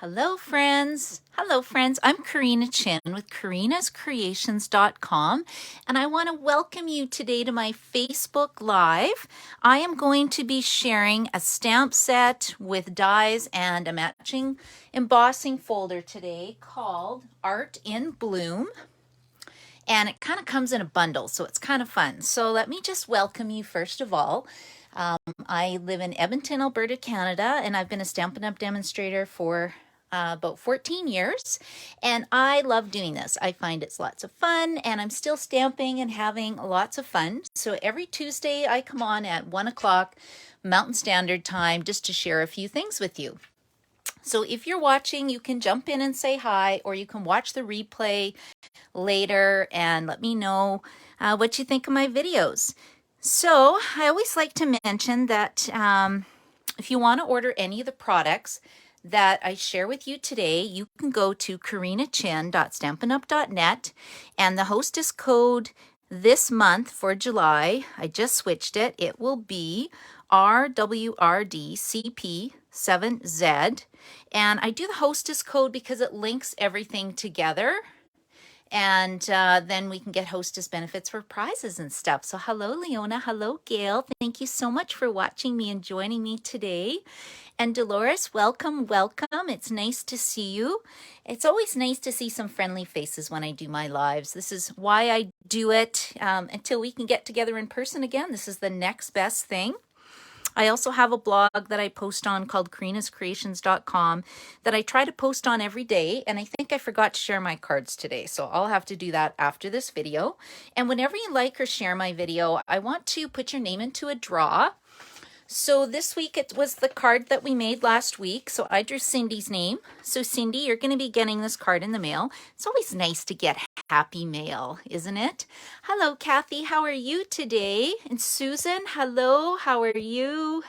Hello friends. Hello friends. I'm Karina Chin with karinascreations.com and I want to welcome you today to my Facebook Live. I am going to be sharing a stamp set with dies and a matching embossing folder today called Art in Bloom. And it kind of comes in a bundle, so it's kind of fun. So let me just welcome you first of all. I live in Edmonton, Alberta, Canada, and I've been a Stampin' Up! Demonstrator for about 14 years, and I love doing this. I find it's lots of fun, and I'm still stamping and having lots of fun. So every Tuesday I come on at 1 o'clock Mountain Standard Time just to share a few things with you. So if you're watching, you can jump in and say hi, or you can watch the replay later and let me know what you think of my videos. So I always like to mention that if you want to order any of the products that I share with you today, you can go to karinachin.stampinup.net, and the hostess code this month for July, I just switched it, it will be RWRDCP7Z, and I do the hostess code because it links everything together. And then we can get hostess benefits for prizes and stuff. So hello, Leona. Hello, Gail. Thank you so much for watching me and joining me today. And Dolores, welcome, welcome. It's nice to see you. It's always nice to see some friendly faces when I do my lives. This is why I do it until we can get together in person again. This is the next best thing. I also have a blog that I post on called karinascreations.com that I try to post on every day, and I think I forgot to share my cards today, so I'll have to do that after this video. And whenever you like or share my video, I want to put your name into a draw. So this week it was the card that we made last week, so I drew Cindy's name. So Cindy, you're going to be getting this card in the mail. It's always nice to get happy mail, isn't it? Hello, Kathy. How are you today? And Susan, hello. How are you?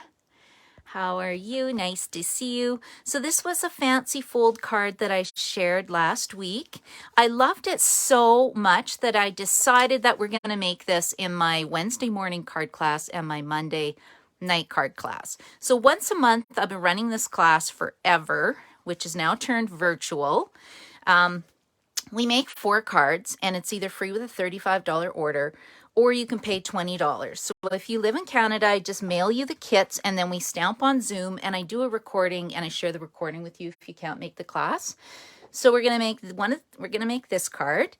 How are you? Nice to see you. So this was a fancy fold card that I shared last week. I loved it so much that I decided that we're going to make this in my Wednesday morning card class and my Monday night card class. So once a month, I've been running this class forever, which is now turned virtual. We make 4 cards, and it's either free with a $35 order, or you can pay $20. So if you live in Canada, I just mail you the kits, and then we stamp on Zoom, and I do a recording, and I share the recording with you if you can't make the class. So we're gonna make we're gonna make this card,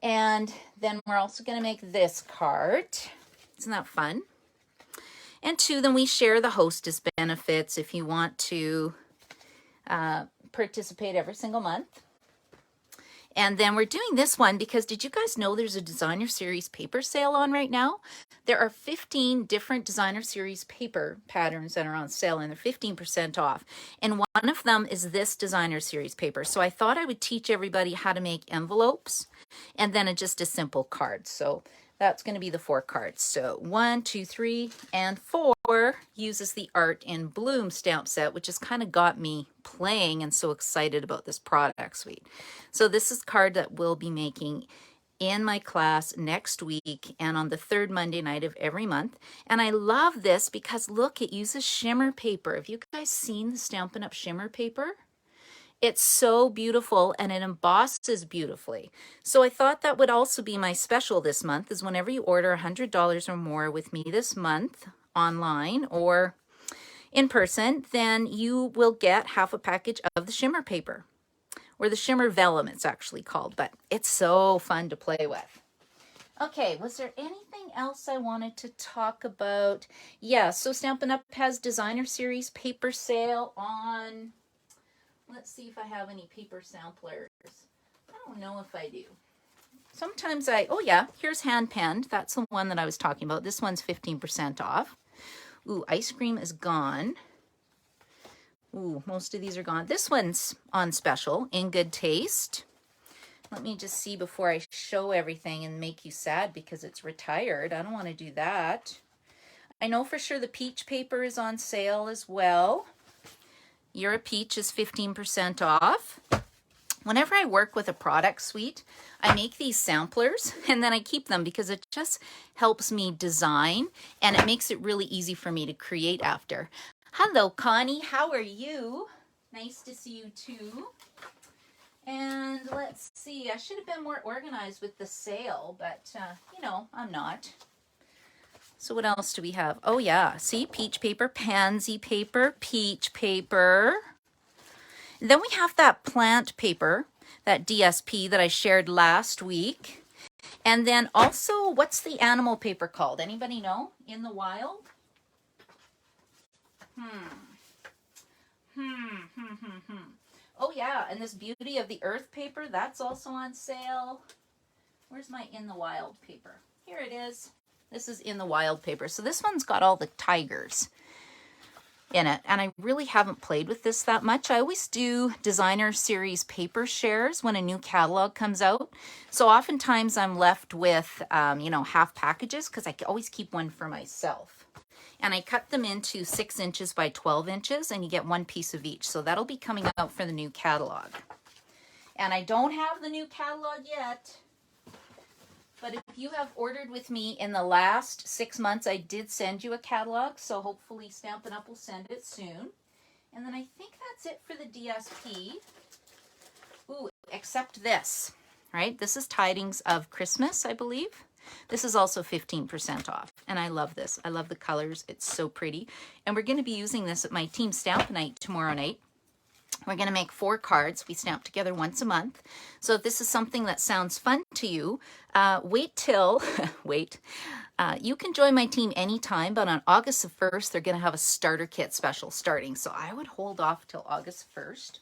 and then we're also gonna make this card. Isn't that fun? And 2, then we share the hostess benefits if you want to participate every single month. And then we're doing this one because did you guys know there's a designer series paper sale on right now? There are 15 different designer series paper patterns that are on sale, and they're 15% off. And one of them is this designer series paper. So I thought I would teach everybody how to make envelopes and then just a simple card. So that's going to be the 4 cards. So 1, 2, 3, and 4 uses the Art in Bloom stamp set, which has kind of got me playing and so excited about this product suite. So this is a card that we'll be making in my class next week and on the 3rd Monday night of every month. And I love this because look, it uses shimmer paper. Have you guys seen the Stampin' Up! Shimmer paper? It's so beautiful and it embosses beautifully. So I thought that would also be my special this month, is whenever you order $100 or more with me this month online or in person, then you will get half a package of the shimmer paper, or the shimmer vellum it's actually called, but it's so fun to play with. Okay, was there anything else I wanted to talk about? Yeah, so Stampin' Up! Has designer series paper sale on... Let's see if I have any paper samplers. I don't know if I do. Sometimes oh yeah, here's hand penned. That's the one that I was talking about. This one's 15% off. Ooh, ice cream is gone. Ooh, most of these are gone. This one's on special, in good taste. Let me just see before I show everything and make you sad because it's retired. I don't want to do that. I know for sure the peach paper is on sale as well. You're a Peach is 15% off. Whenever I work with a product suite, I make these samplers and then I keep them because it just helps me design and it makes it really easy for me to create after. Hello, Connie. How are you? Nice to see you too. And let's see, I should have been more organized with the sale, but you know, I'm not. So what else do we have? Oh yeah, see, peach paper, pansy paper, peach paper. And then we have that plant paper, that DSP that I shared last week. And then also, what's the animal paper called? Anybody know? In the wild? Oh yeah, and this Beauty of the Earth paper, that's also on sale. Where's my In the Wild paper? Here it is. This is In the Wild paper. So this one's got all the tigers in it, and I really haven't played with this that much. I always do designer series paper shares when a new catalog comes out. So oftentimes I'm left with, you know, half packages because I always keep one for myself. And I cut them into 6 inches by 12 inches, and you get one piece of each. So that'll be coming out for the new catalog. And I don't have the new catalog yet. But if you have ordered with me in the last 6 months, I did send you a catalog. So hopefully Stampin' Up! Will send it soon. And then I think that's it for the DSP. Ooh, except this, right? This is Tidings of Christmas, I believe. This is also 15% off. And I love this. I love the colors. It's so pretty. And we're going to be using this at my team stamp night tomorrow night. We're going to make 4 cards. We stamp together once a month. So if this is something that sounds fun to you, wait till, you can join my team anytime, but on August the 1st, they're going to have a starter kit special starting. So I would hold off till August 1st.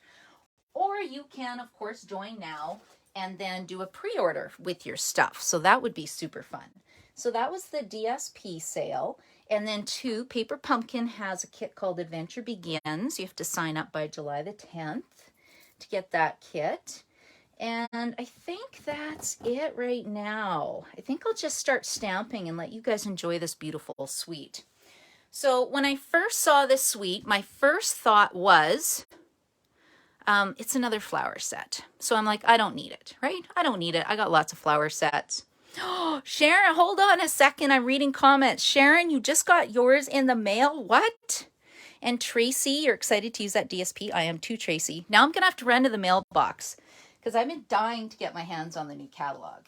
Or you can, of course, join now and then do a pre-order with your stuff. So that would be super fun. So that was the DSP sale. And then 2, Paper Pumpkin has a kit called Adventure Begins. You have to sign up by July the 10th to get that kit. And I think that's it right now. I think I'll just start stamping and let you guys enjoy this beautiful suite. So when I first saw this suite, my first thought was, it's another flower set. So I'm like, I don't need it, right? I don't need it. I got lots of flower sets. Oh, Sharon, hold on a second. I'm reading comments. Sharon, you just got yours in the mail. What? And Tracy, you're excited to use that DSP. I am too, Tracy. Now I'm going to have to run to the mailbox because I've been dying to get my hands on the new catalog.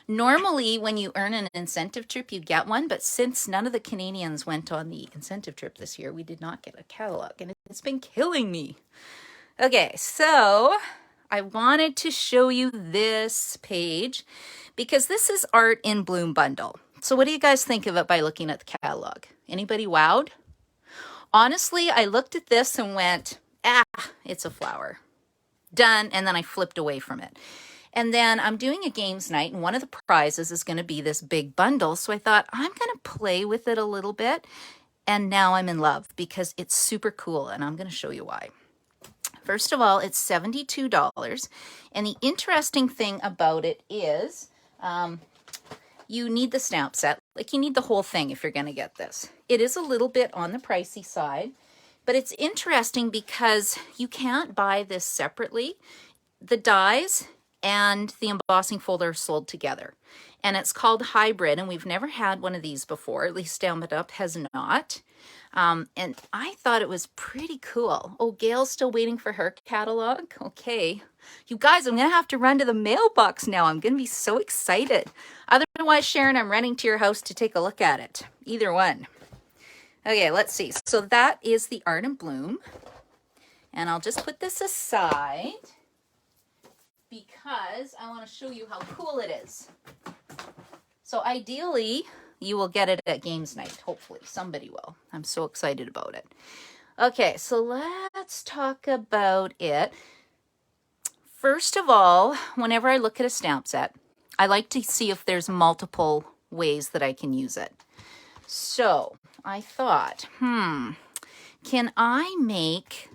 Normally, when you earn an incentive trip, you get one. But since none of the Canadians went on the incentive trip this year, we did not get a catalog. And it's been killing me. Okay, so I wanted to show you this page because this is Art in Bloom bundle. So what do you guys think of it by looking at the catalog? Anybody wowed? Honestly, I looked at this and went, it's a flower. Done, and then I flipped away from it. And then I'm doing a games night, and one of the prizes is going to be this big bundle. So I thought, I'm going to play with it a little bit, and now I'm in love because it's super cool, and I'm going to show you why. First of all, it's $72, and the interesting thing about it is you need the stamp set. Like, you need the whole thing if you're going to get this. It is a little bit on the pricey side, but it's interesting because you can't buy this separately. The dies and the embossing folder are sold together, and it's called Hybrid, and we've never had one of these before. At least Stampin' Up! Has not. And I thought it was pretty cool. Oh, Gail's still waiting for her catalog. Okay. You guys, I'm going to have to run to the mailbox now. I'm going to be so excited. Otherwise, Sharon, I'm running to your house to take a look at it. Either one. Okay, let's see. So that is the Art in Bloom. And I'll just put this aside because I want to show you how cool it is. So ideally, you will get it at games night. Hopefully, somebody will. I'm so excited about it. Okay, so let's talk about it. First of all, whenever I look at a stamp set, I like to see if there's multiple ways that I can use it. So I thought, can I make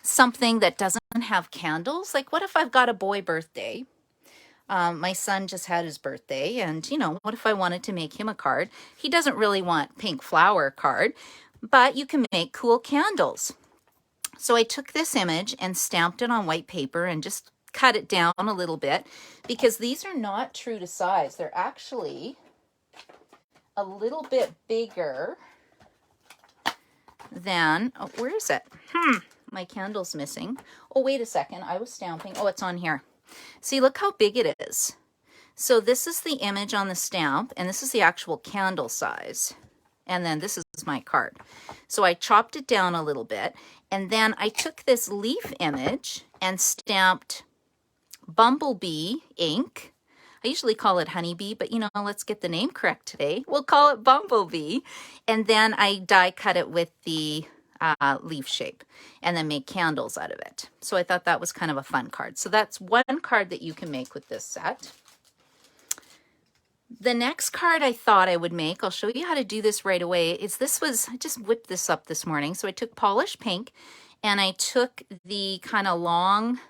something that doesn't have candles? Like, what if I've got a boy birthday? My son just had his birthday, and, you know, what if I wanted to make him a card? He doesn't really want pink flower card, but you can make cool candles. So I took this image and stamped it on white paper and just cut it down a little bit because these are not true to size. They're actually a little bit bigger then, oh, where is it? My candle's missing. Oh, wait a second. I was stamping. Oh, it's on here. See, look how big it is. So this is the image on the stamp, and this is the actual candle size. And then this is my card. So I chopped it down a little bit, and then I took this leaf image and stamped Bumblebee ink. I usually call it Honeybee, but you know, let's get the name correct today. We'll call it Bumblebee. And then I die cut it with the leaf shape and then make candles out of it. So I thought that was kind of a fun card. So that's one card that you can make with this set. The next card I thought I would make, I'll show you how to do this right away, I just whipped this up this morning. So I took polished pink and I took the kind of long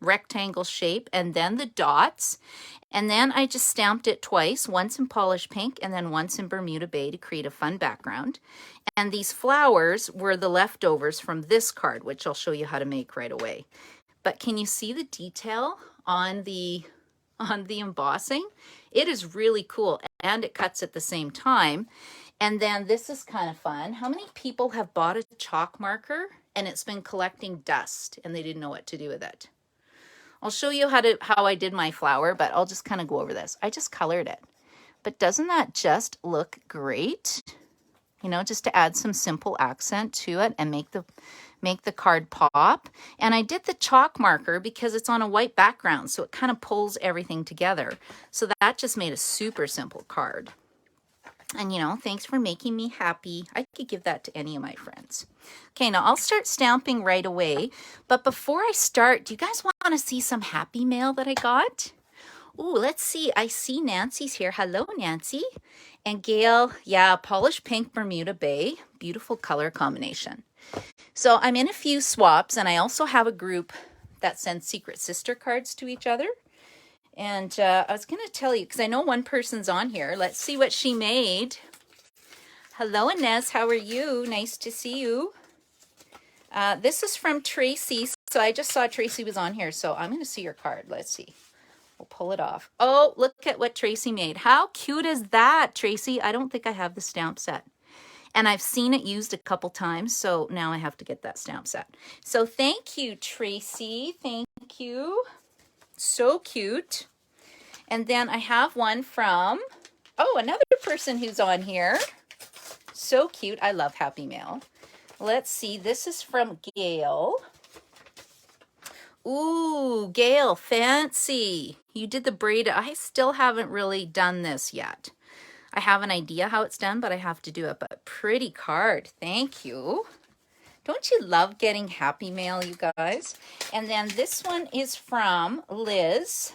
rectangle shape and then the dots, and then I just stamped it twice, once in polished pink and then once in Bermuda Bay to create a fun background. And these flowers were the leftovers from this card, which I'll show you how to make right away. But can you see the detail on the embossing? It is really cool, and it cuts at the same time. And then this is kind of fun. How many people have bought a chalk marker and it's been collecting dust and they didn't know what to do with it? I'll show you how I did my flower, but I'll just kind of go over this. I just colored it. But doesn't that just look great? You know, just to add some simple accent to it and make the card pop. And I did the chalk marker because it's on a white background, so it kind of pulls everything together. So that just made a super simple card. And you know, thanks for making me happy. I could give that to any of my friends. Okay, now I'll start stamping right away. But before I start, do you guys want to see some happy mail that I got? Ooh, let's see. I see Nancy's here. Hello, Nancy. And Gail, yeah, polished pink Bermuda Bay. Beautiful color combination. So I'm in a few swaps, and I also have a group that sends Secret Sister cards to each other. And I was going to tell you, because I know one person's on here. Let's see what she made. Hello, Inez. How are you? Nice to see you. This is from Tracy. So I just saw Tracy was on here, so I'm going to see your card. Let's see. We'll pull it off. Oh, look at what Tracy made. How cute is that, Tracy? I don't think I have the stamp set. And I've seen it used a couple times, so now I have to get that stamp set. So thank you, Tracy. Thank you. So cute. And then I have one from, oh, another person who's on here. So cute. I love Happy Mail. Let's see. This is from Gail. Ooh, Gail, fancy. You did the braid. I still haven't really done this yet. I have an idea how it's done, but I have to do it. But pretty card. Thank you. Don't you love getting Happy Mail, you guys? And then this one is from Liz.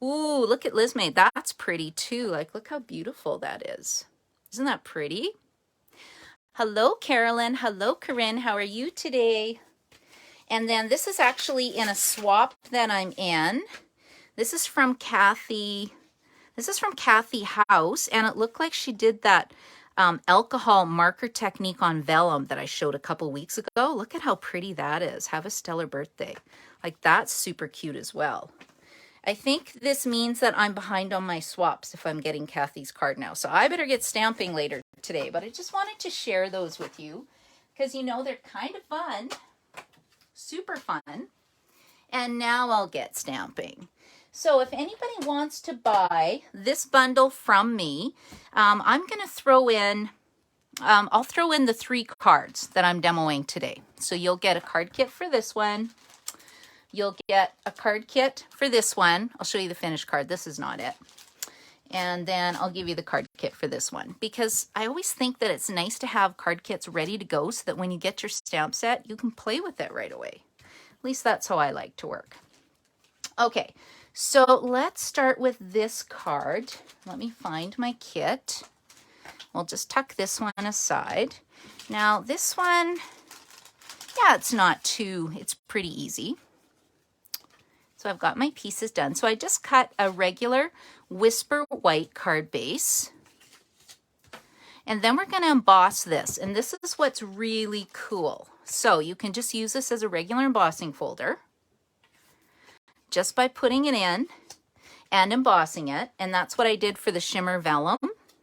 Ooh, look at Liz made. That's pretty too. Like, look how beautiful that is. Isn't that pretty? Hello, Carolyn. Hello, Corinne. How are you today? And then this is actually in a swap that I'm in. This is from Kathy. This is from Kathy House, and it looked like she did that alcohol marker technique on vellum that I showed a couple weeks ago. Look at how pretty that is. Have a stellar birthday. Like, that's super cute as well. I think this means that I'm behind on my swaps if I'm getting Kathy's card now. So I better get stamping later today, but I just wanted to share those with you because, you know, they're kind of fun. Super fun. And now I'll get stamping. So if anybody wants to buy this bundle from me, I'm going to throw in, I'll throw in the 3 cards that I'm demoing today. So you'll get a card kit for this one. You'll get a card kit for this one. I'll show you the finished card. This is not it. And then I'll give you the card kit for this one, because I always think that it's nice to have card kits ready to go so that when you get your stamp set, you can play with it right away. At least that's how I like to work. Okay, so let's start with this card. Let me find my kit. We'll just tuck this one aside. Now this one, yeah, it's pretty easy. So I've got my pieces done. So I just cut a regular Whisper White card base. And then we're going to emboss this. And this is what's really cool. So you can just use this as a regular embossing folder, just by putting it in and embossing it. And that's what I did for the shimmer vellum.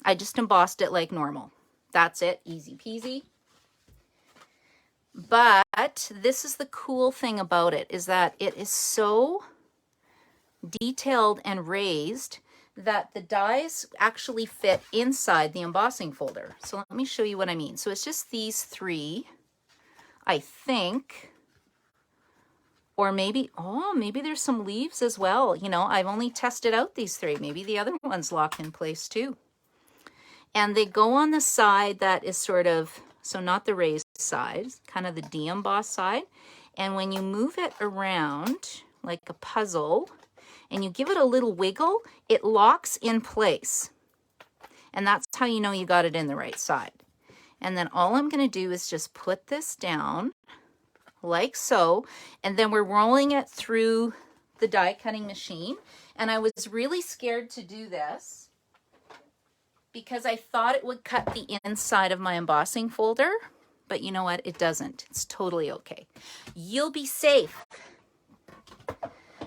I just embossed it like normal. That's it. Easy peasy. But this is the cool thing about it, is that it is so detailed and raised that the dies actually fit inside the embossing folder. So let me show you what I mean. So it's just these three, I think, or maybe, oh, maybe there's some leaves as well. You know, I've only tested out these three. Maybe the other one's locked in place too. And they go on the side that is sort of, so not the raised side, kind of the de-embossed side. And when you move it around like a puzzle and you give it a little wiggle, it locks in place. And that's how you know you got it in the right side. And then all I'm going to do is just put this down like so. And then we're rolling it through the die cutting machine. And I was really scared to do this because I thought it would cut the inside of my embossing folder, but you know what? It doesn't. It's totally okay. You'll be safe.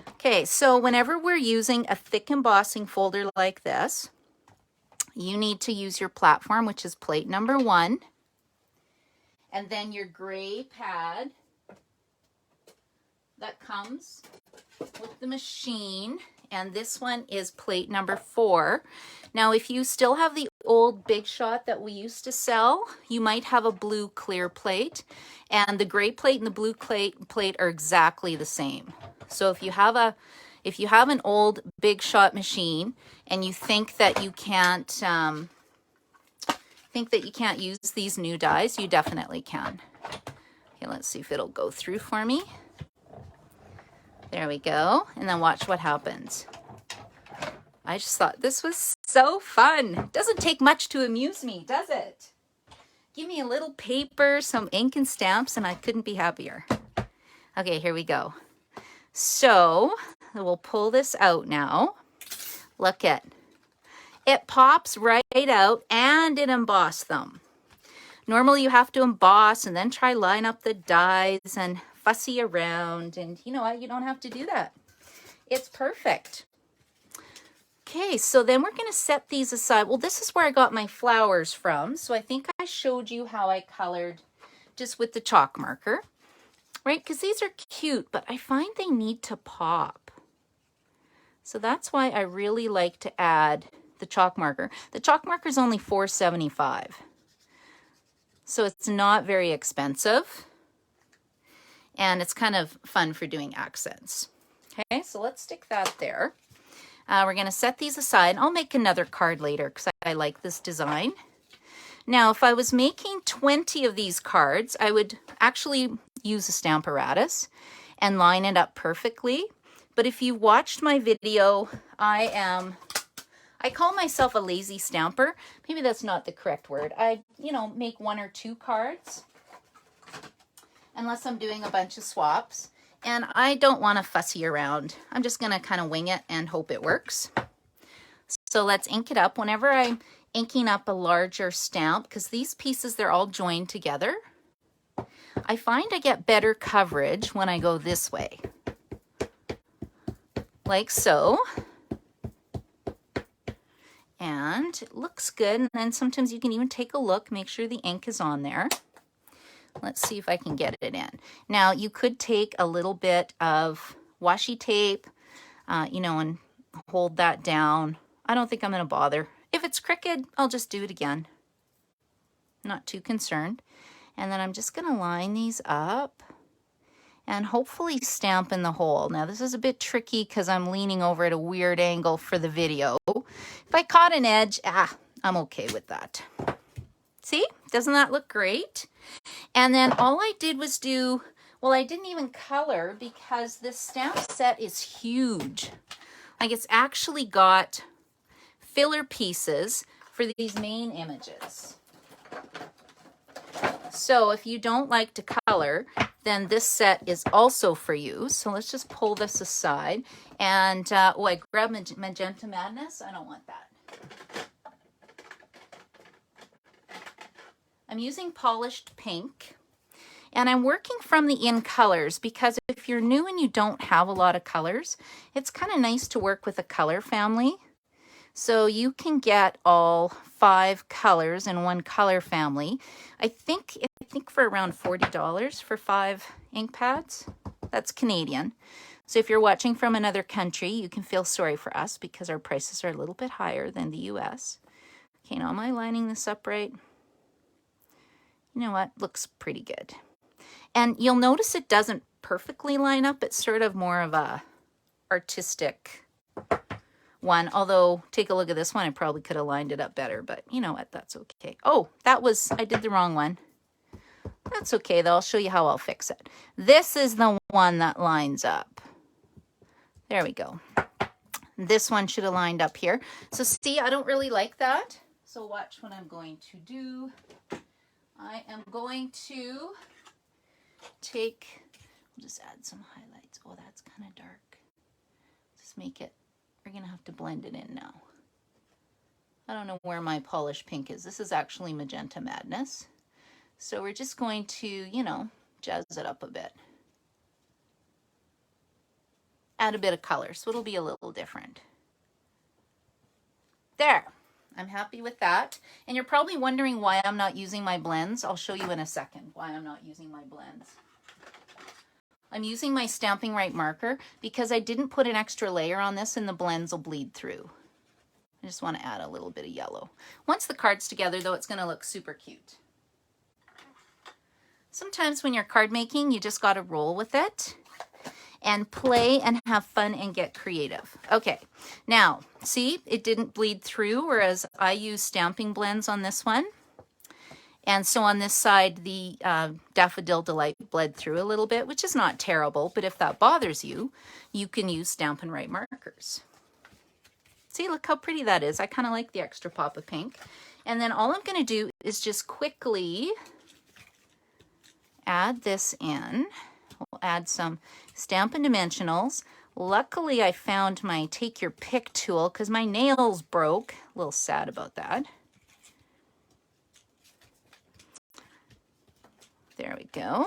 Okay, so whenever we're using a thick embossing folder like this, you need to use your platform, which is plate number 1, and then your gray pad that comes with the machine. And this one is plate number 4. Now, if you still have the old Big Shot that we used to sell, you might have a blue clear plate. And the gray plate and the blue plate are exactly the same. So if you have an old Big Shot machine and you think that you can't use these new dies, you definitely can. Okay, let's see if it'll go through for me. There we go. And then watch what happens. I just thought this was so fun. Doesn't take much to amuse me, does it? Give me a little paper, some ink and stamps, and I couldn't be happier. Okay, here we go. So we'll pull this out now. Look at it, pops right out and it embossed them. Normally you have to emboss and then try line up the dies and fussy around, and you know what? You don't have to do that. It's perfect. Okay, so then we're going to set these aside. Well, this is where I got my flowers from. So I think I showed you how I colored just with the chalk marker, right? Because these are cute, but I find they need to pop. So that's why I really like to add the chalk marker. The chalk marker is only $4.75. So it's not very expensive. And it's kind of fun for doing accents. Okay, so let's stick that there. We're going to set these aside. I'll make another card later because I like this design. Now, if I was making 20 of these cards, I would actually use a stamp apparatus and line it up perfectly. But if you watched my video, I call myself a lazy stamper. Maybe that's not the correct word. I, make 1 or 2 cards, unless I'm doing a bunch of swaps. And I don't want to fussy around. I'm just going to kind of wing it and hope it works. So let's ink it up. Whenever I'm inking up a larger stamp, because these pieces, they're all joined together, I find I get better coverage when I go this way. Like so. And it looks good. And then sometimes you can even take a look, make sure the ink is on there. Let's see if I can get it in. Now, you could take a little bit of washi tape, and hold that down. I don't think I'm going to bother. If it's crooked, I'll just do it again. Not too concerned. And then I'm just going to line these up and hopefully stamp in the hole. Now, this is a bit tricky because I'm leaning over at a weird angle for the video. If I caught an edge, I'm okay with that. See? Doesn't that look great? And then all I did was I didn't even color because this stamp set is huge. Like, it's actually got filler pieces for these main images. So if you don't like to color, then this set is also for you. So let's just pull this aside. And, I grabbed Magenta Madness. I don't want that. I'm using polished pink, and I'm working from the in colors because if you're new and you don't have a lot of colors, it's kind of nice to work with a color family. So you can get all 5 colors in one color family. I think for around $40 for 5 ink pads. That's Canadian. So if you're watching from another country, you can feel sorry for us because our prices are a little bit higher than the US. Okay, now am I lining this up right? You know what? Looks pretty good. And you'll notice it doesn't perfectly line up. It's sort of more of a artistic one. Although, take a look at this one. I probably could have lined it up better, but you know what? That's okay. Oh, I did the wrong one. That's okay though. I'll show you how I'll fix it. This is the one that lines up. There we go. This one should have lined up here. So see, I don't really like that. So watch what I'm going to do. I am going to just add some highlights. Oh, that's kind of dark. Just make it, we're going to have to blend it in now. I don't know where my polished pink is. This is actually Magenta Madness. So we're just going to, you know, jazz it up a bit. Add a bit of color, so it'll be a little different. There. I'm happy with that. And you're probably wondering why I'm not using my blends. I'll show you in a second why I'm not using my blends. I'm using my Stamping Right marker because I didn't put an extra layer on this and the blends will bleed through. I just want to add a little bit of yellow. Once the card's together though, it's going to look super cute. Sometimes when you're card making, you just got to roll with it and play and have fun and get creative. Okay, now see, it didn't bleed through, whereas I use stamping blends on this one. And so on this side, the Daffodil Delight bled through a little bit, which is not terrible, but if that bothers you, you can use Stampin' Right markers. See, look how pretty that is. I kind of like the extra pop of pink. And then all I'm going to do is just quickly add this in. We'll add some Stampin' Dimensionals. Luckily, I found my Take Your Pick tool because my nails broke. A little sad about that. There we go.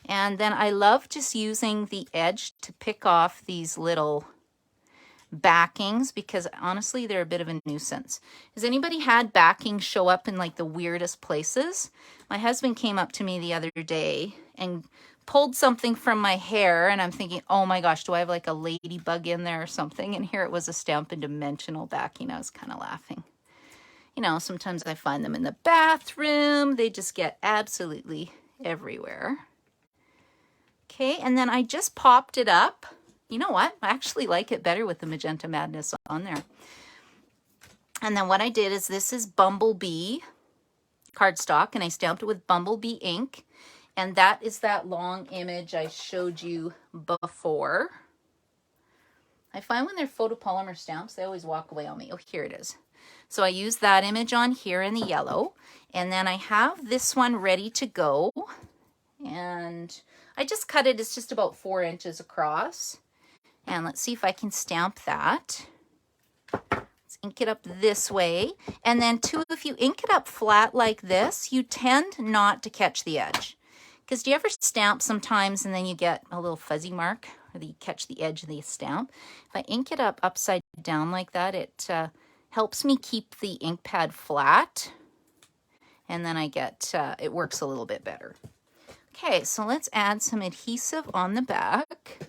And then I love just using the edge to pick off these little backings because honestly, they're a bit of a nuisance. Has anybody had backings show up in like the weirdest places? My husband came up to me the other day and pulled something from my hair and I'm thinking, oh my gosh, do I have like a ladybug in there or something? And here it was a Stampin' Dimensional backing. I was kind of laughing. You know, sometimes I find them in the bathroom. They just get absolutely everywhere. Okay, and then I just popped it up. You know what? I actually like it better with the Magenta Madness on there. And then what I did is this is Bumblebee cardstock, and I stamped it with Bumblebee ink. And that is that long image I showed you before. I find when they're photopolymer stamps, they always walk away on me. Oh, here it is. So I use that image on here in the yellow. And then I have this one ready to go. And I just cut it. It's just about 4 inches across. And let's see if I can stamp that. Let's ink it up this way. And then too, if you ink it up flat like this, you tend not to catch the edge. Because do you ever stamp sometimes and then you get a little fuzzy mark or you catch the edge of the stamp? If I ink it up upside down like that, it helps me keep the ink pad flat. And then I get, it works a little bit better. Okay, so let's add some adhesive on the back.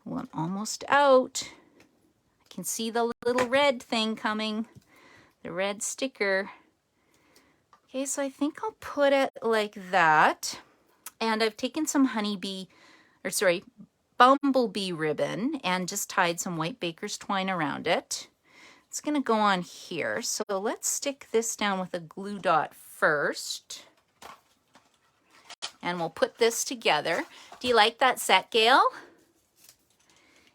Well, I'm almost out. I can see the little red thing coming, the red sticker. Okay, so I think I'll put it like that. And I've taken some bumblebee ribbon and just tied some white baker's twine around it. It's gonna go on here. So let's stick this down with a glue dot first. And we'll put this together. Do you like that set, Gail?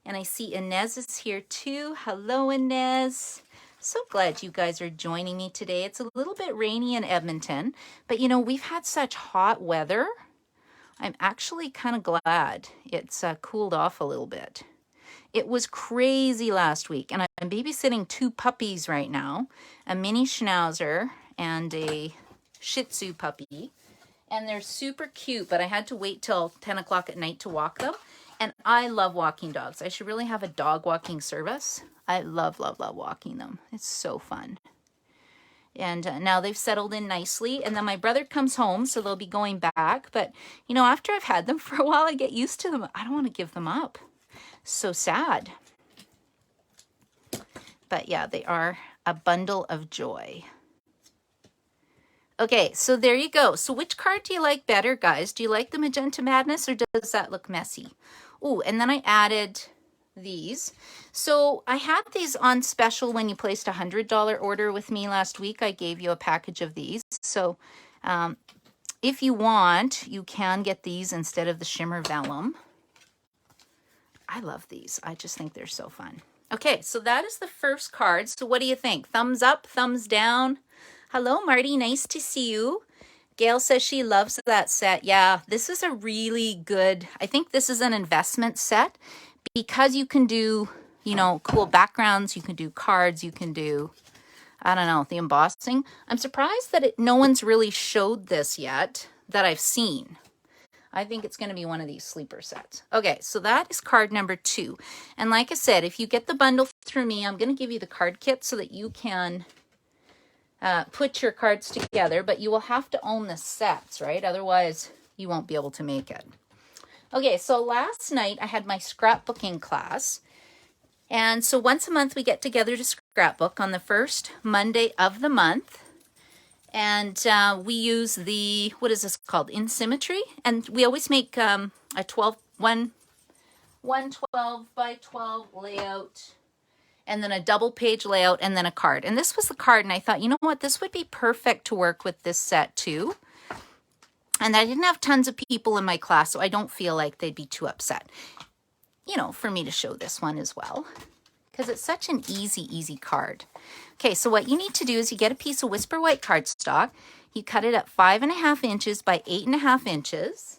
And I see Inez is here too. Hello, Inez. So glad you guys are joining me today. It's a little bit rainy in Edmonton, but you know, we've had such hot weather. I'm actually kind of glad it's cooled off a little bit. It was crazy last week, and I'm babysitting 2 puppies right now, a mini Schnauzer and a Shih Tzu puppy. And they're super cute, but I had to wait till 10 o'clock at night to walk them. And I love walking dogs. I should really have a dog walking service. I love, love, love walking them. It's so fun. And now they've settled in nicely. And then my brother comes home, so they'll be going back. But, you know, after I've had them for a while, I get used to them. I don't want to give them up. So sad. But yeah, they are a bundle of joy. Okay, so there you go. So which card do you like better, guys? Do you like the Magenta Madness, or does that look messy? Oh, and then I added these. So I had these on special when you placed a $100 order with me last week. I gave you a package of these. So if you want, you can get these instead of the shimmer vellum. I love these. I just think they're so fun. Okay, so that is the first card. So what do you think? Thumbs up, thumbs down? Hello, Marty. Nice to see you. Gail says she loves that set. Yeah, this is a really good, I think this is an investment set because you can do, you know, cool backgrounds. You can do cards. You can do, I don't know, the embossing. I'm surprised that no one's really showed this yet that I've seen. I think it's going to be one of these sleeper sets. Okay, so that is card number 2. And like I said, if you get the bundle through me, I'm going to give you the card kit so that you can put your cards together, but you will have to own the sets, right? Otherwise, you won't be able to make it. Okay, so last night I had my scrapbooking class. And so once a month we get together to scrapbook on the first Monday of the month. And we use the, what is this called? In Symmetry. And we always make a 12 by 12 layout, and then a double page layout, and then a card. And this was the card, and I thought, you know what, this would be perfect to work with this set too. And I didn't have tons of people in my class, so I don't feel like they'd be too upset, you know, for me to show this one as well, because it's such an easy card. Okay, so what you need to do is you get a piece of Whisper White cardstock, you cut it at 5.5 inches by 8.5 inches,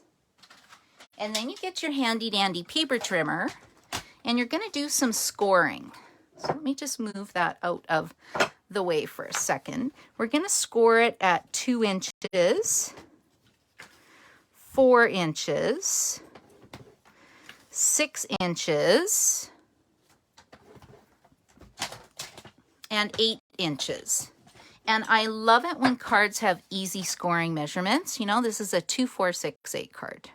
and then you get your handy dandy paper trimmer, and you're gonna do some scoring. So let me just move that out of the way for a second. We're going to score it at 2 inches, 4 inches, 6 inches, and 8 inches. And I love it when cards have easy scoring measurements. You know, this is a 2, 4, 6, 8 card.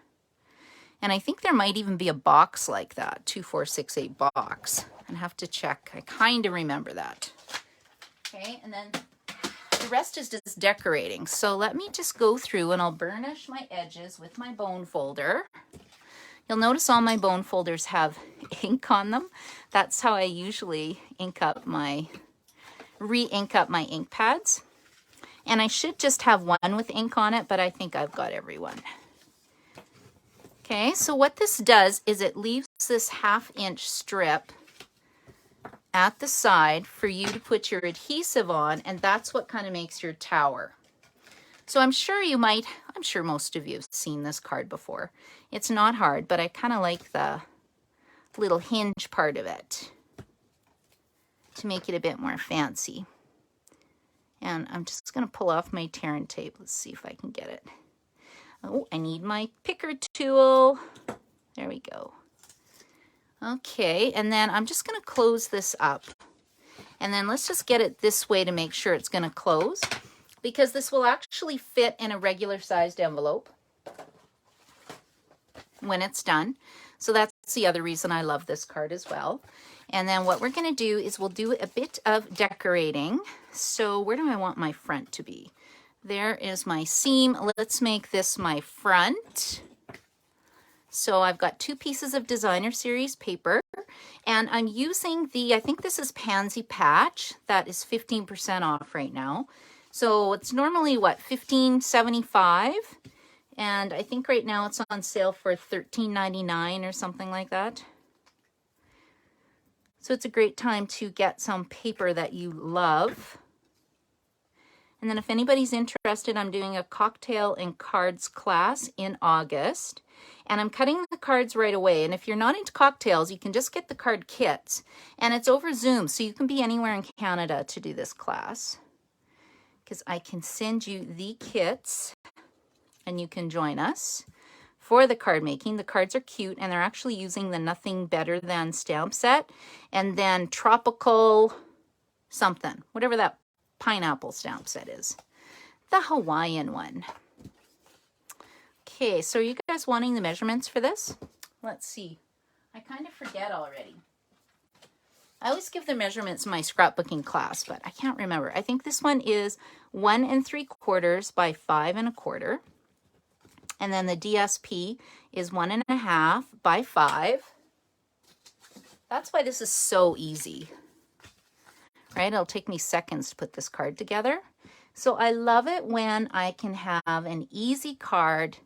And I think there might even be a box like that, 2, 4, 6, 8 box. I have to check. I kind of remember that. Okay, and then the rest is just decorating. So let me just go through and I'll burnish my edges with my bone folder. You'll notice all my bone folders have ink on them. That's how I usually re-ink up my ink pads. And I should just have one with ink on it, but I think I've got every one. Okay, so what this does is it leaves this 1/2 inch strip at the side for you to put your adhesive on, and that's what kind of makes your tower. So I'm sure most of you have seen this card before. It's not hard, but I kind of like the little hinge part of it to make it a bit more fancy. And I'm just going to pull off my tear and tape. Let's see if I can get it. Oh, I need my picker tool. There we go. Okay, and then I'm just going to close this up. And then let's just get it this way to make sure it's going to close, because this will actually fit in a regular sized envelope when it's done. So that's the other reason I love this card as well. And then what we're going to do is we'll do a bit of decorating. So where do I want my front to be? There is my seam. Let's make this my front. So I've got 2 pieces of Designer Series paper, and I'm using the, I think this is Pansy Patch. That is 15% off right now. So it's normally what, $15.75, and I think right now it's on sale for $13.99 or something like that. So it's a great time to get some paper that you love. And then if anybody's interested, I'm doing a cocktail and cards class in August. And I'm cutting the cards right away. And if you're not into cocktails, you can just get the card kits. And it's over Zoom, so you can be anywhere in Canada to do this class, because I can send you the kits and you can join us for the card making. The cards are cute, and they're actually using the Nothing Better Than stamp set, and then Tropical something, whatever that pineapple stamp set is. The Hawaiian one. Okay, so are you guys wanting the measurements for this? Let's see. I kind of forget already. I always give the measurements in my scrapbooking class, but I can't remember. I think this one is 1 3/4 by 5 1/4. And then the DSP is 1 1/2 by 5. That's why this is so easy, right? It'll take me seconds to put this card together. So I love it when I can have an easy card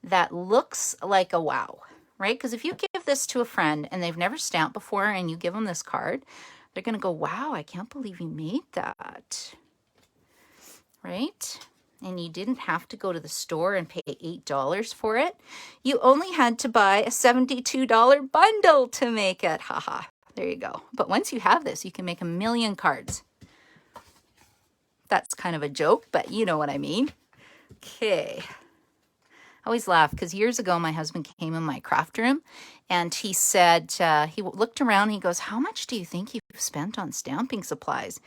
that looks like a wow, right? Because if you give this to a friend and they've never stamped before and you give them this card, they're going to go, wow, I can't believe you made that, right? And you didn't have to go to the store and pay $8 for it. You only had to buy a $72 bundle to make it. Haha, there you go. But once you have this, you can make a million cards. That's kind of a joke, but you know what I mean. Okay. I always laugh because years ago my husband came in my craft room and he said, he looked around and he goes, how much do you think you've spent on stamping supplies?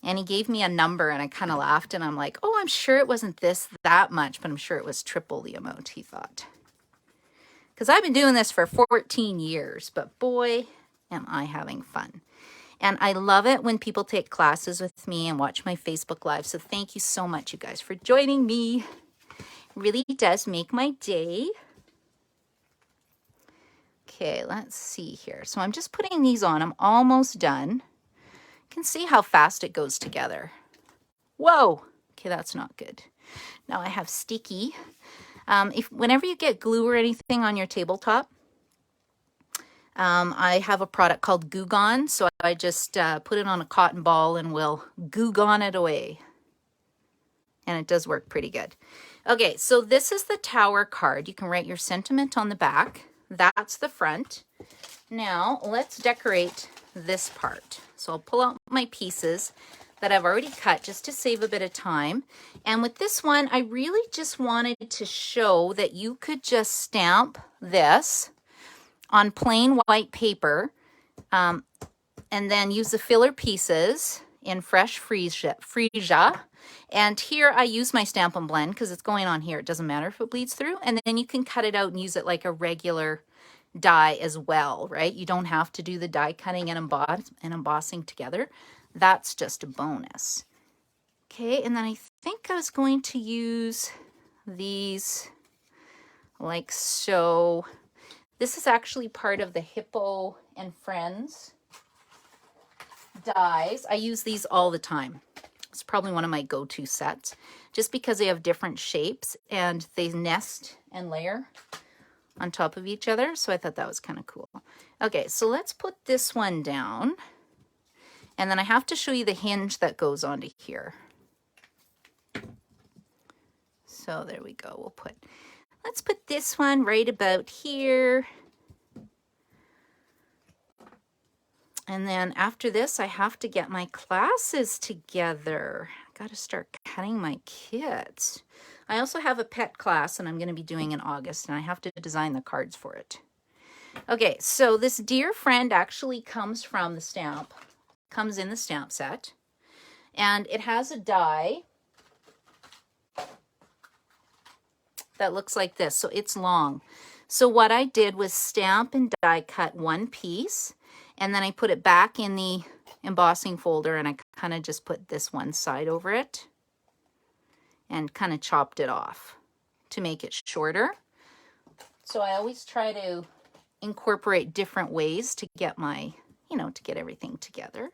And he gave me a number and I kind of laughed and I'm like, oh, I'm sure it wasn't that much, but I'm sure it was triple the amount, he thought. Because I've been doing this for 14 years, but boy, am I having fun. And I love it when people take classes with me and watch my Facebook Live. So thank you so much, you guys, for joining me. Really does make my day. Okay, let's see here. So I'm just putting these on. I'm almost done. You can see how fast it goes together. Whoa. Okay, that's not good. Now I have sticky. Whenever you get glue or anything on your tabletop, I have a product called Goo Gone. So I just put it on a cotton ball and will Goo Gone it away. And it does work pretty good. Okay, so this is the Tower card. You can write your sentiment on the back. That's the front. Now, let's decorate this part. So I'll pull out my pieces that I've already cut just to save a bit of time. And with this one, I really just wanted to show that you could just stamp this on plain white paper and then use the filler pieces in fresh freesia. And here I use my Stampin' Blend because it's going on here. It doesn't matter if it bleeds through. And then you can cut it out and use it like a regular die as well, right? You don't have to do the die cutting and embossing together. That's just a bonus. Okay, and then I think I was going to use these like so. This is actually part of the Hippo and Friends dies. I use these all the time. It's probably one of my go-to sets just because they have different shapes and they nest and layer on top of each other. So I thought that was kind of cool. Okay, so let's put this one down. And then I have to show you the hinge that goes onto here. So there we go. Let's put this one right about here. And then after this, I have to get my classes together. I got to start cutting my kits. I also have a pet class and I'm going to be doing in August and I have to design the cards for it. Okay, so this Dear Friend actually comes in the stamp set. And it has a die that looks like this. So it's long. So what I did was stamp and die cut one piece. And then I put it back in the embossing folder and I kind of just put this one side over it and kind of chopped it off to make it shorter. So I always try to incorporate different ways to get to get everything together.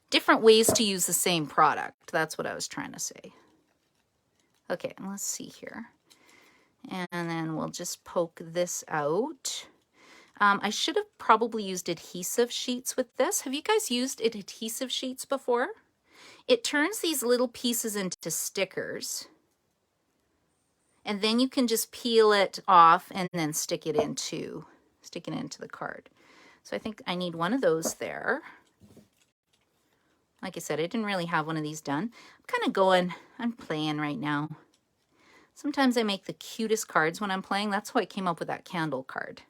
Different ways to use the same product. That's what I was trying to say. Okay, let's see here. And then we'll just poke this out. I should have probably used adhesive sheets with this. Have you guys used adhesive sheets before? It turns these little pieces into stickers. And then you can just peel it off and then stick it into the card. So I think I need one of those there. Like I said, I didn't really have one of these done. I'm playing right now. Sometimes I make the cutest cards when I'm playing. That's how I came up with that candle card.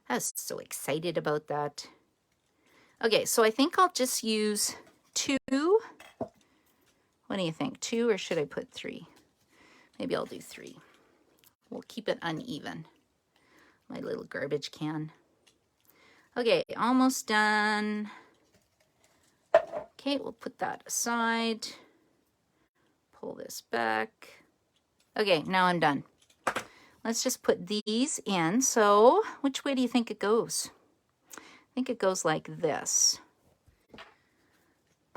I was so excited about that. Okay, so I think I'll just use 2. What do you think? 2, or should I put 3? Maybe I'll do 3. We'll keep it uneven. My little garbage can. Okay, almost done. Okay, we'll put that aside. Pull this back. Okay, now I'm done. Let's just put these in. So, which way do you think it goes? I think it goes like this.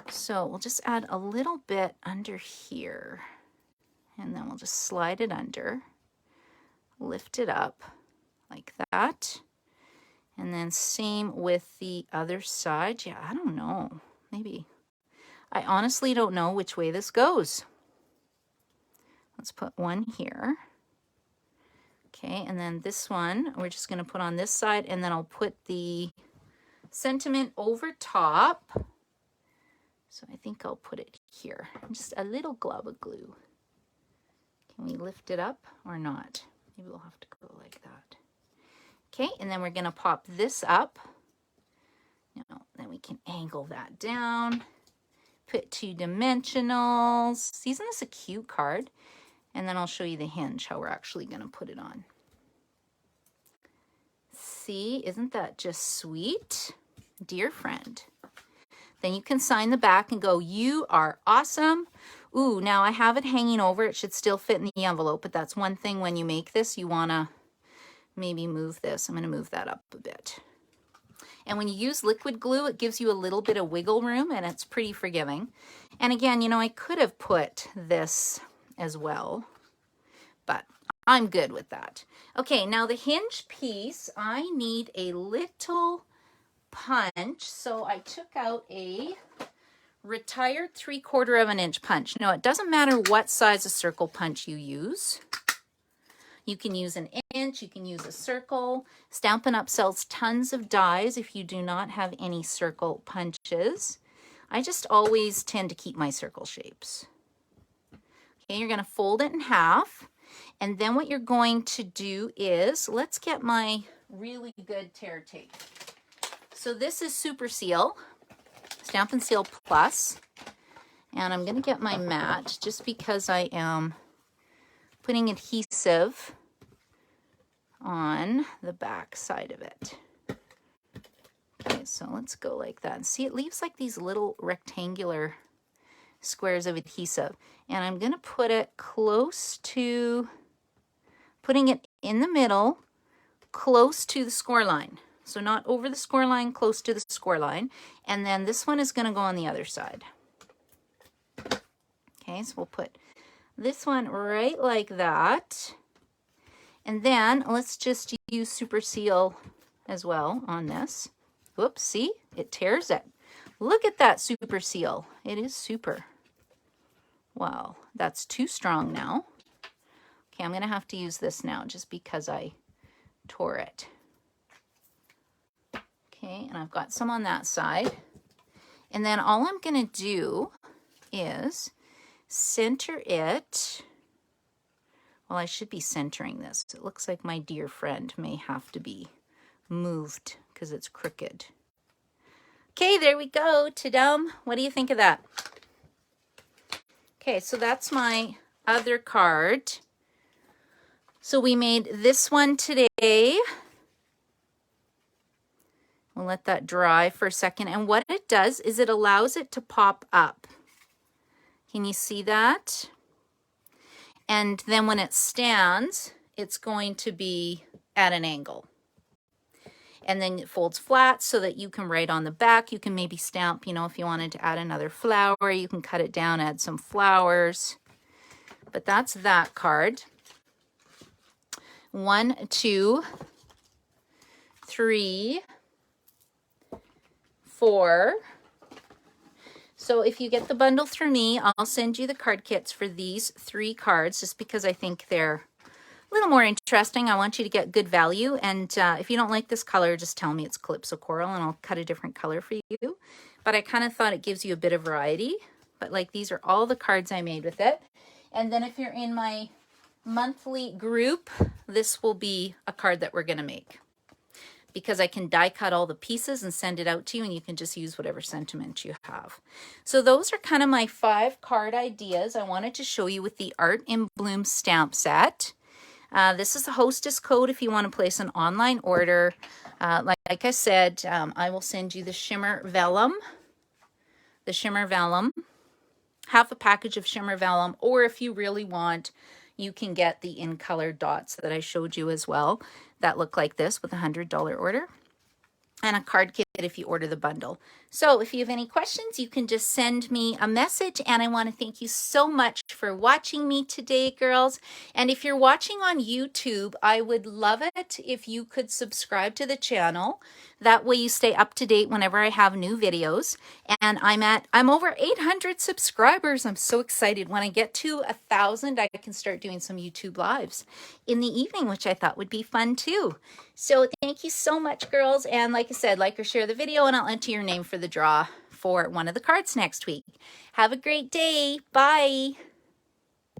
So we'll just add a little bit under here. And then we'll just slide it under. Lift it up like that. And then same with the other side. Yeah, I don't know. Maybe. I honestly don't know which way this goes. Let's put one here. Okay, and then this one, we're just going to put on this side, and then I'll put the sentiment over top. So I think I'll put it here. Just a little glob of glue. Can we lift it up or not? Maybe we'll have to go like that. Okay, and then we're going to pop this up. Now, then we can angle that down. Put 2 dimensionals. Isn't this a cute card? And then I'll show you the hinge, how we're actually going to put it on. See, isn't that just sweet? Dear friend. Then you can sign the back and go, you are awesome. Ooh, now I have it hanging over. It should still fit in the envelope, but that's one thing when you make this, you want to maybe move this. I'm going to move that up a bit. And when you use liquid glue, it gives you a little bit of wiggle room, and it's pretty forgiving. And again, you know, I could have put this as well, but I'm good with that. Okay, now the hinge piece, I need a little punch. So I took out a retired 3/4 of an inch punch. Now it doesn't matter what size of circle punch you use. You can use an inch, you can use a circle. Stampin' Up! Sells tons of dies if you do not have any circle punches. I just always tend to keep my circle shapes. Okay, you're going to fold it in half. And then what you're going to do is, let's get my really good tear tape. So this is Super Seal, Stampin' Seal Plus. And I'm going to get my mat just because I am putting adhesive on the back side of it. Okay, so let's go like that. See, it leaves like these little rectangular squares of adhesive. And I'm going to put it close to, putting it in the middle, close to the score line. So not over the score line, close to the score line. And then this one is going to go on the other side. Okay, so we'll put this one right like that. And then let's just use Super Seal as well on this. Whoops, see? It tears it. Look at that Super Seal. It is super. Wow, that's too strong now. Okay, I'm going to have to use this now just because I tore it. Okay, and I've got some on that side. And then all I'm going to do is center it. Well, I should be centering this. It looks like my dear friend may have to be moved because it's crooked. Okay, there we go. Ta-dum. What do you think of that? Okay, so that's my other card. So we made this one today. We'll let that dry for a second. And what it does is it allows it to pop up. Can you see that? And then when it stands, it's going to be at an angle. And then it folds flat so that you can write on the back. You can maybe stamp, you know, if you wanted to add another flower, you can cut it down, add some flowers. But that's that card. 1, 2, 3, 4. So if you get the bundle through me, I'll send you the card kits for these 3 cards just because I think they're a little more interesting. I want you to get good value. And if you don't like this color, just tell me it's Calypso Coral and I'll cut a different color for you. But I kind of thought it gives you a bit of variety. But like these are all the cards I made with it. And then if you're in my monthly group, this will be a card that we're going to make, because I can die cut all the pieces and send it out to you, and you can just use whatever sentiment you have. So those are kind of my 5 card ideas I wanted to show you with the Art in Bloom stamp set. This is the hostess code if you want to place an online order. Like I said, I will send you the shimmer vellum. The shimmer vellum. Half a package of shimmer vellum, or if you really want, you can get the in color dots that I showed you as well that look like this with a $100 order, and a card kit if you order the bundle. So if you have any questions, you can just send me a message, and I want to thank you so much for watching me today, girls. And if you're watching on YouTube, I would love it if you could subscribe to the channel. That way you stay up to date whenever I have new videos. And I'm over 800 subscribers. I'm so excited. When I get to 1,000, I can start doing some YouTube lives in the evening, which I thought would be fun too. So thank you so much, girls. And like I said, like or share the video, and I'll enter your name for the draw for one of the cards next week. Have a great day. Bye.